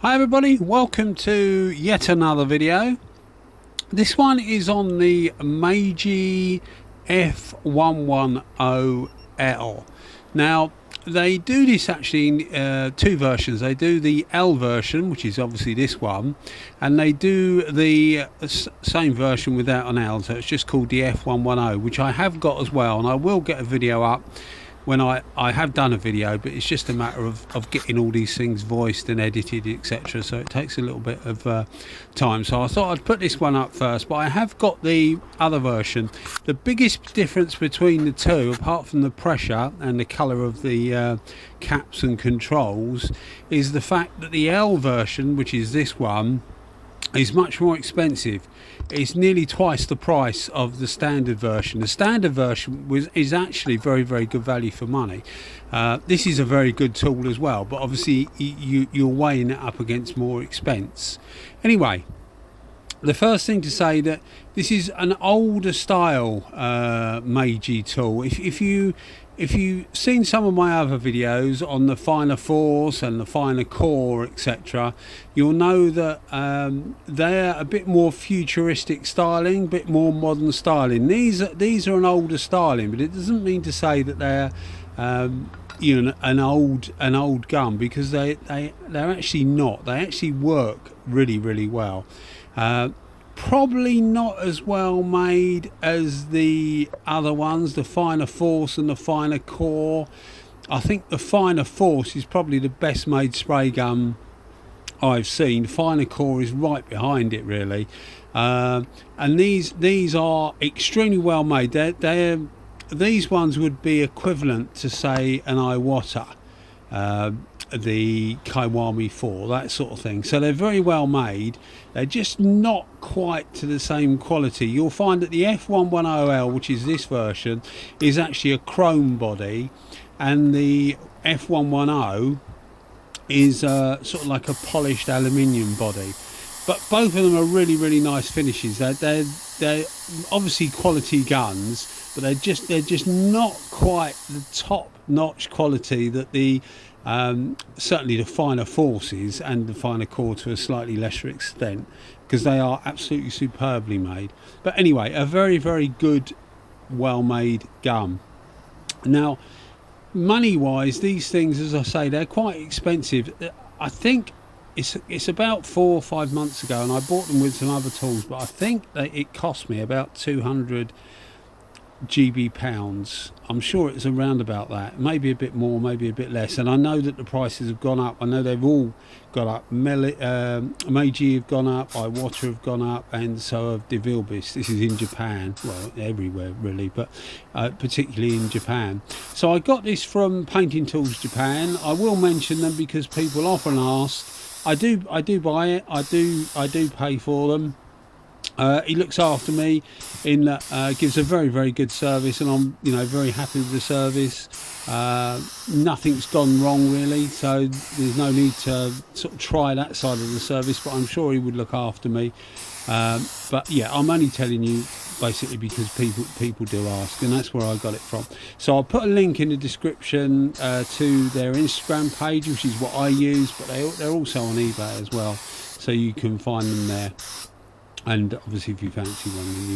Hi everybody, welcome to yet another video. This one is on the Meiji F110L. Now they do this actually in two versions. They do the L version, which is obviously this one, and they do the same version without an L, so it's just called the F110, which I have got as well, and I will get a video up when I have done a video, but it's just a matter of getting all these things voiced and edited, etc. So it takes a little bit of time. So I thought I'd put this one up first, but I have got the other version. The biggest difference between the two, apart from the pressure and the colour of the caps and controls, is the fact that the L version, which is this one, is much more expensive. It's nearly twice the price of the standard version. The standard version is actually very good value for money. This is a very good tool as well, but obviously you're weighing it up against more expense. Anyway, the first thing to say that this is an older style Meiji tool. If you've seen some of my other videos on the finer force and the finer core, etc., you'll know that they're a bit more futuristic styling, a bit more modern styling. These are an older styling, but it doesn't mean to say that they're you know, an old gun, because they're actually not. They actually work really well. Probably not as well made as the other ones, the finer force and the finer core. I think the finer force is probably the best made spray gun I've seen. The finer core is right behind it, really. And these are extremely well made. These ones would be equivalent to, say, an Iwata, the Kiwami 4, that sort of thing. So they're very well made. They're just not quite to the same quality. You'll find that the F110L, which is this version, is actually a chrome body, and the F110 is sort of like a polished aluminium body. But both of them are really nice finishes. They're obviously quality guns, but they're just not quite the top-notch quality that the certainly the finer forces and the finer core to a slightly lesser extent, because they are absolutely superbly made. But anyway, a very good, well-made gun. Now, money-wise, these things, as I say, they're quite expensive. I think it's about 4 or 5 months ago, and I bought them with some other tools, but I think that it cost me about 200 GB pounds. I'm sure it's around about that, maybe a bit more, maybe a bit less. And I know that the prices have gone up. I know they've all gone up. Meiji have gone up, Iwata have gone up, and so have DeVilbiss. This is in Japan, well, everywhere really, but particularly in Japan. So I got this from Painting Tools Japan. I will mention them because people often ask. I do buy it. I do pay for them. He looks after me in that, gives a very good service, and I'm very happy with the service. Nothing's gone wrong really, so there's no need to sort of try that side of the service, but I'm sure he would look after me. But yeah, I'm only telling you basically because people do ask, and that's where I got it from. So I'll put a link in the description to their Instagram page, which is what I use, but they're also on eBay as well, so you can find them there. And obviously if you fancy one, then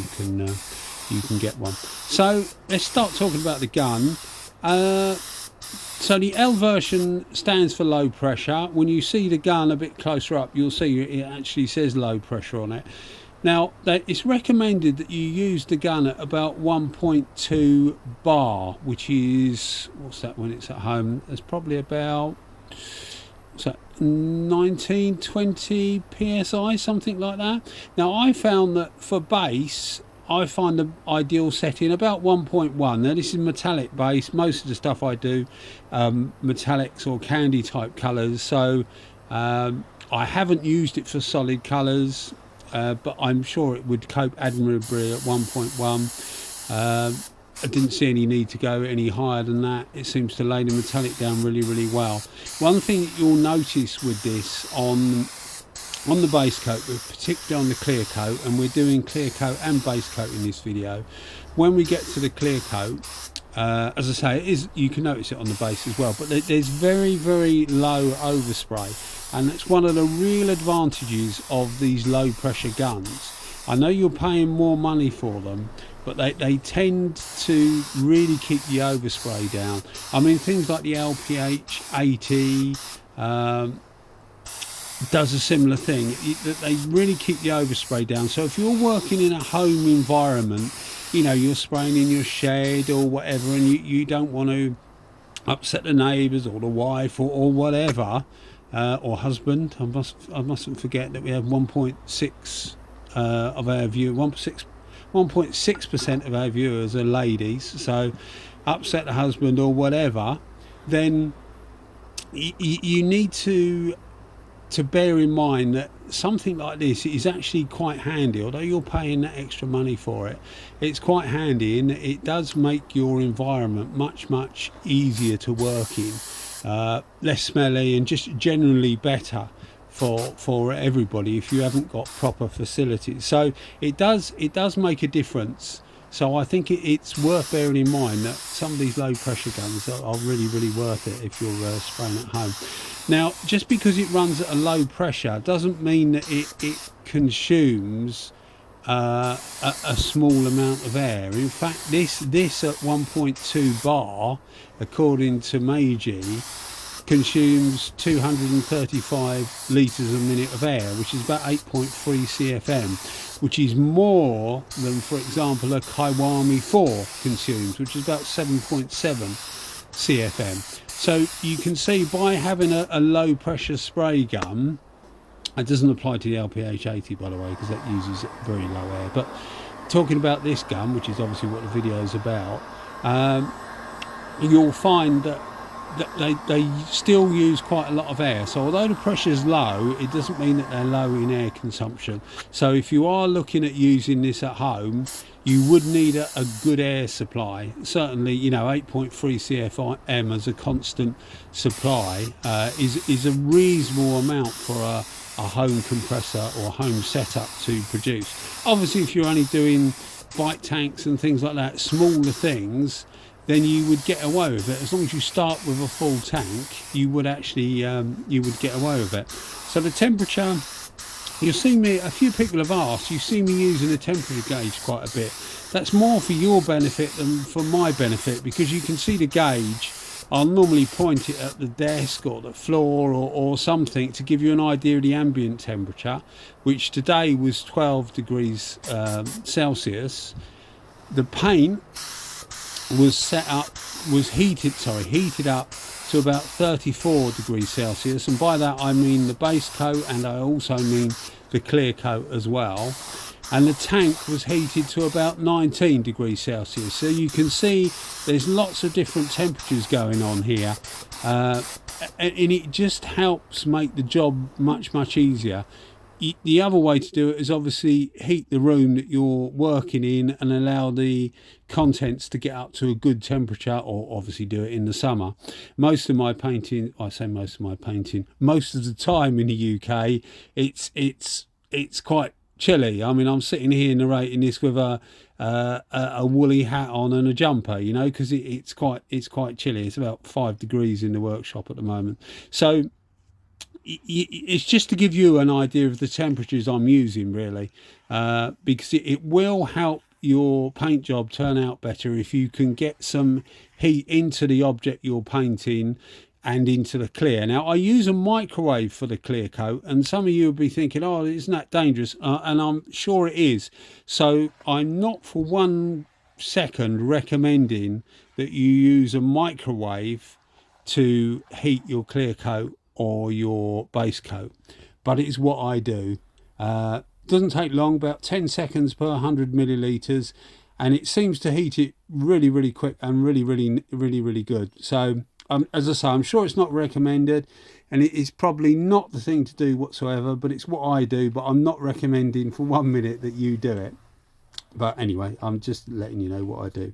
you can get one. So let's start talking about the gun. So the L version stands for low pressure. When you see the gun a bit closer up, you'll see it actually says low pressure on it. Now it's recommended that you use the gun at about 1.2 bar, which is, what's that when it's at home? It's probably about 19-20 psi, something like that. Now I found that for base, I find the ideal setting about 1.1. Now this is metallic base. Most of the stuff I do metallics or candy type colors, so I haven't used it for solid colors, but I'm sure it would cope admirably at 1.1. I didn't see any need to go any higher than that. It seems to lay the metallic down really well. One thing that you'll notice with this on the base coat, particularly on the clear coat, and we're doing clear coat and base coat in this video, when we get to the clear coat, as I say, you can notice it on the base as well, but there's very, very low overspray, and it's one of the real advantages of these low pressure guns. I know you're paying more money for them, but they tend to really keep the overspray down. I mean, things like the LPH 80 does a similar thing. They really keep the overspray down. So if you're working in a home environment, you know, you're spraying in your shed or whatever, and you don't want to upset the neighbours or the wife or whatever, or husband. I mustn't forget that we have 1.6 of our view 1.6% of our viewers are ladies. So upset the husband or whatever, then you need to bear in mind that something like this is actually quite handy. Although you're paying that extra money for it, it's quite handy, and it does make your environment much easier to work in, less smelly, and just generally better for everybody if you haven't got proper facilities. So it does make a difference. So I think it's worth bearing in mind that some of these low pressure guns are really worth it if you're spraying at home. Now, just because it runs at a low pressure doesn't mean that it consumes a small amount of air. In fact, this at 1.2 bar, according to Meiji, consumes 235 litres a minute of air, which is about 8.3 CFM, which is more than, for example, a Kiwami 4 consumes, which is about 7.7 CFM. So you can see by having a low pressure spray gun, it doesn't apply to the LPH 80 by the way, because that uses very low air, but talking about this gun, which is obviously what the video is about, you'll find that they still use quite a lot of air. So although the pressure is low, it doesn't mean that they're low in air consumption. So if you are looking at using this at home, you would need a good air supply. Certainly, you know, 8.3 CFM as a constant supply is a reasonable amount for a home compressor or home setup to produce. Obviously, if you're only doing bike tanks and things like that, smaller things, then you would get away with it. As long as you start with a full tank, you would actually you would get away with it. So the temperature, you'll see me, a few people have asked, you see me using the temperature gauge quite a bit. That's more for your benefit than for my benefit, because you can see the gauge. I'll normally point it at the desk or the floor or something to give you an idea of the ambient temperature, which today was 12 degrees Celsius. The paint was heated up to about 34 degrees Celsius, and by that I mean the base coat, and I also mean the clear coat as well. And the tank was heated to about 19 degrees Celsius. So you can see there's lots of different temperatures going on here, and it just helps make the job much easier. The other way to do it is obviously heat the room that you're working in and allow the contents to get up to a good temperature, or obviously do it in the summer. Most of the time in the UK, it's quite chilly. I mean, I'm sitting here narrating this with a woolly hat on and a jumper, you know, because it's quite chilly. It's about 5 degrees in the workshop at the moment. So it's just to give you an idea of the temperatures I'm using, really, because it will help your paint job turn out better if you can get some heat into the object you're painting and into the clear. Now, I use a microwave for the clear coat, and some of you will be thinking, oh, isn't that dangerous? And I'm sure it is. So I'm not for 1 second recommending that you use a microwave to heat your clear coat or your base coat, but it's what I do. Doesn't take long, about 10 seconds per 100 milliliters, and it seems to heat it really quick and really good. So as I say, I'm sure it's not recommended, and it is probably not the thing to do whatsoever, but it's what I do. But I'm not recommending for 1 minute that you do it. But anyway, I'm just letting you know what I do.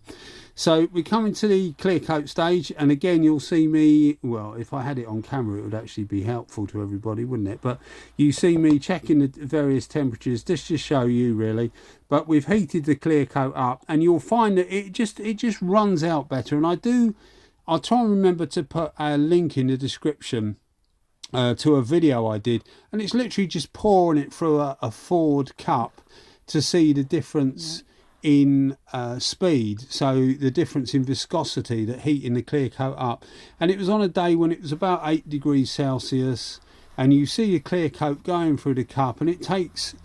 So we're coming to the clear coat stage, and again you'll see me, well, if I had it on camera it would actually be helpful to everybody, wouldn't it? But you see me checking the various temperatures just to show you really. But we've heated the clear coat up, and you'll find that it just runs out better. And I'll try and remember to put a link in the description to a video I did, and it's literally just pouring it through a Ford cup to see the difference in speed, so the difference in viscosity that heating the clear coat up. And it was on a day when it was about 8 degrees Celsius, and you see the clear coat going through the cup, and it takes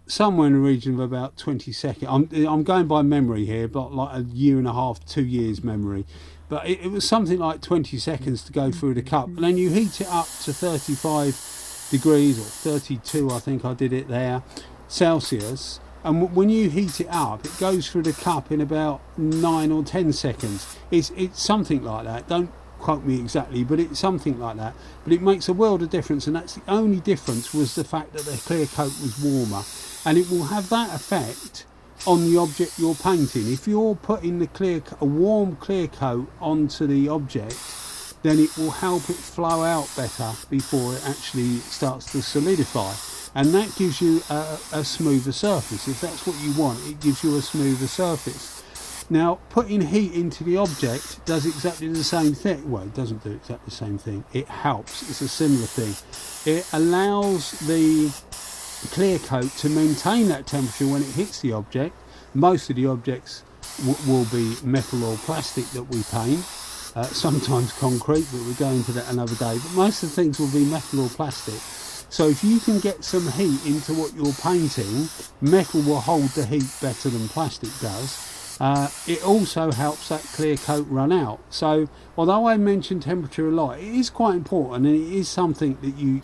somewhere in the region of about 20 seconds. I'm going by memory here, but like a year and a half, 2 years memory. But it was something like 20 seconds to go through the cup. And then you heat it up to 35 degrees, or 32, I think I did it there, Celsius. And when you heat it up, it goes through the cup in about 9 or 10 seconds. It's something like that. Don't quote me exactly, but it's something like that. But it makes a world of difference, and that's the only difference, was the fact that the clear coat was warmer. And it will have that effect on the object you're painting. If you're putting a warm clear coat onto the object, then it will help it flow out better before it actually starts to solidify, and that gives you a smoother surface. If that's what you want, it gives you a smoother surface. Now, putting heat into the object does exactly the same thing. Well, it doesn't do exactly the same thing. It helps. It's a similar thing. It allows the clear coat to maintain that temperature when it hits the object. Most of the objects will be metal or plastic that we paint, sometimes concrete, but we'll go into that another day. But most of the things will be metal or plastic. So if you can get some heat into what you're painting, metal will hold the heat better than plastic does. It also helps that clear coat run out. So although I mentioned temperature a lot, it is quite important, and it is something that you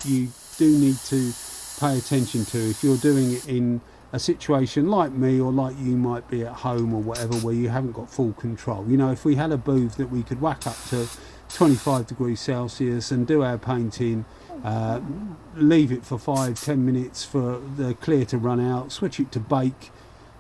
do need to pay attention to if you're doing it in a situation like me, or like you might be at home or whatever, where you haven't got full control. You know, if we had a booth that we could whack up to 25 degrees Celsius and do our painting, leave it for 5-10 minutes for the clear to run out, switch it to bake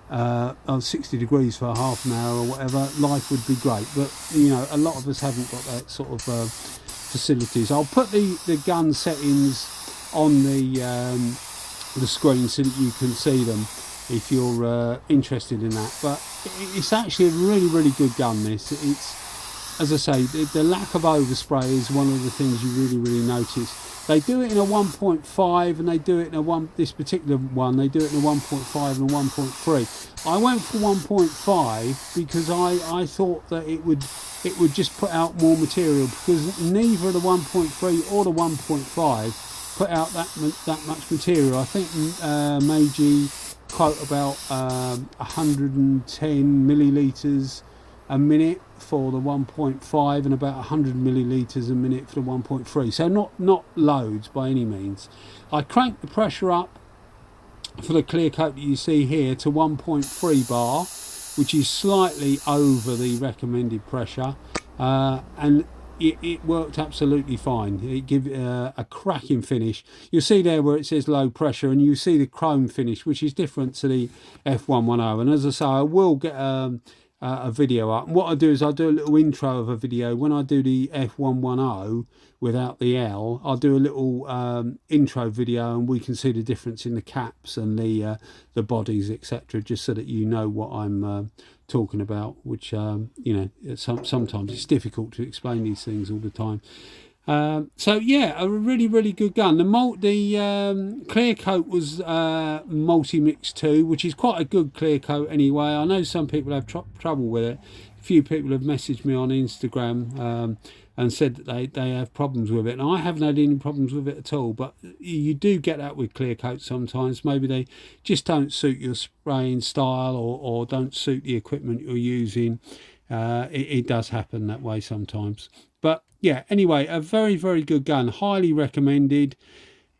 on 60 degrees for half an hour or whatever, life would be great. But you know, a lot of us haven't got that sort of facilities. I'll put the gun settings on the screen so that you can see them if you're interested in that. But it's actually a really good gun, this. It's, as I say, the lack of overspray is one of the things you really notice. They do it in a 1.5, and they do it in this particular one, they do it in a 1.5 and a 1.3. I went for 1.5 because I thought that it would just put out more material, because neither the 1.3 or the 1.5 put out that much material. I think Meiji quote about 110 millilitres a minute for the 1.5 and about 100 millilitres a minute for the 1.3. So not loads by any means. I cranked the pressure up for the clear coat that you see here to 1.3 bar, which is slightly over the recommended pressure, and it worked absolutely fine. It gave a cracking finish. You'll see there where it says low pressure, and you see the chrome finish, which is different to the F110. And as I say, I will get a video up. And what I do is I do a little intro of a video. When I do the F110 without the L, I'll do a little intro video, and we can see the difference in the caps and the bodies, etc., just so that you know what I'm talking about, which you know, sometimes it's difficult to explain these things all the time. So yeah, a really good gun. The clear coat was multi-mix 2, which is quite a good clear coat anyway. I know some people have trouble with it. A few people have messaged me on Instagram and said that they have problems with it, and I haven't had any problems with it at all. But you do get that with clear coats sometimes. Maybe they just don't suit your spraying style, or don't suit the equipment you're using. It does happen that way sometimes. But yeah, anyway, a very good gun, highly recommended.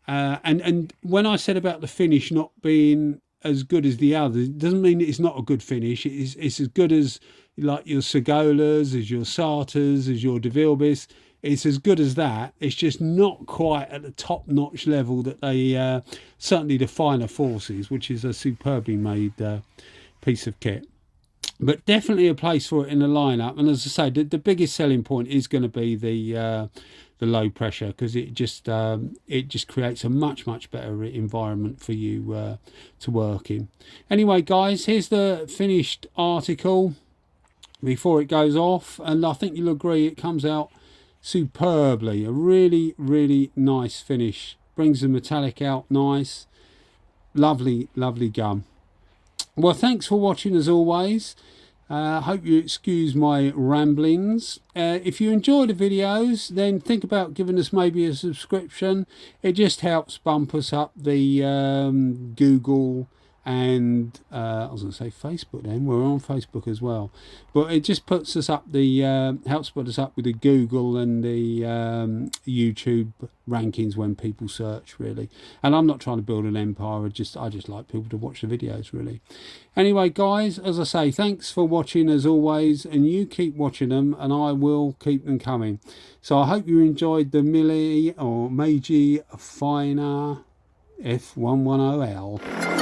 And when I said about the finish not being as good as the others, it doesn't mean it's not a good finish. It's as good as like your Segolas, as your Sartas, as your De Vilbiss. It's as good as that. It's just not quite at the top-notch level that they certainly the Finer Forces, which is a superbly made piece of kit. but definitely a place for it in the lineup. And as I say, the biggest selling point is going to be the low pressure, because it just creates a much better environment for you to work in. Anyway, guys, here's the finished article before it goes off, and I think you'll agree it comes out superbly. A really nice finish, brings the metallic out nice. Lovely gum. Well, thanks for watching as always. Hope you excuse my ramblings. If you enjoy the videos, then think about giving us maybe a subscription. It just helps bump us up the Google and I was going to say Facebook. Then we're on Facebook as well, but it just puts us up the helps put us up with the Google and the YouTube rankings when people search, really. And I'm not trying to build an empire. I just like people to watch the videos, really. Anyway, guys, as I say, thanks for watching as always, and you keep watching them and I will keep them coming. So I hope you enjoyed the Meiji F110L.